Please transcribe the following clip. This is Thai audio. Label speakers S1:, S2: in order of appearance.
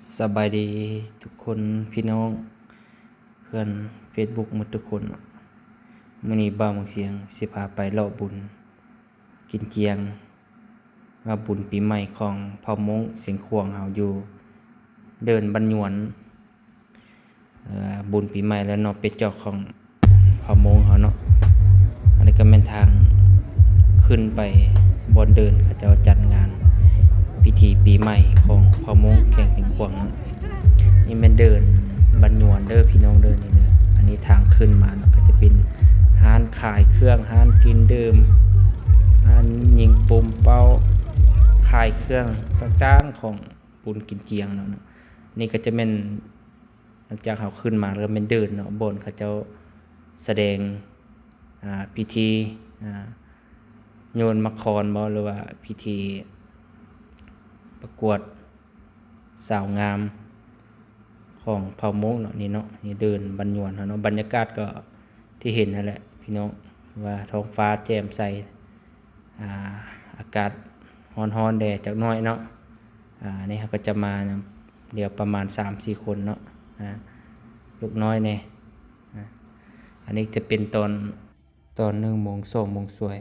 S1: สบายดีทุกคนพี่น้องเพื่อน Facebook หมดทุกคนมื้อนี้บ่าวเสียงสิพาไปเลาะบุญกินเจียงมาบุญปีใหม่ของเผ่ามงเสียงขวางเฮาอยู่เดินบันหยวนบุญปีใหม่แล้วเนาะเป็นเจ้าของเผ่ามงเฮาเนาะอันนี้ก็แม่นทางขึ้นไปบนเดินเขาเจ้าจัดงานพิธีปีใหม่ของเผ่ามงแข่งสิงขวางเนาะนี่แม่นเดินบันหยวนเด้อพี่น้องเด้อนี่เด้ออันนี้ทางขึ้นมาเนาะก็จะเป็นร้านขายเครื่องร้านกินดื่มร้านยิงปุ่มเป้าขายเครื่องต่างๆของบุญกินเจียงเนาะนี่ก็จะเป็นหลังจากเขาขึ้นมาแล้วเป็นเดินเนาะบนเขาเจ้าแสดงพิธีโยนมะคอนบ่หรือว่าพิธีประกวดสาวงามของเผ่ามงเนาะนี่เนาะนี่เดินบันหยวนเนาะบรรยากาศก็ที่เห็นนั่นแหละพี่น้องว่าท้องฟ้าแจ่มใสอากาศร้อนๆแดดจักหน่อยเนาะนี่เขาก็จะมาเดี๋ยวประมาณ 3-4 คนเนาะลูกน้อยแน่อันนี้จะเป็นตอน1 โมง 2 โมงสวย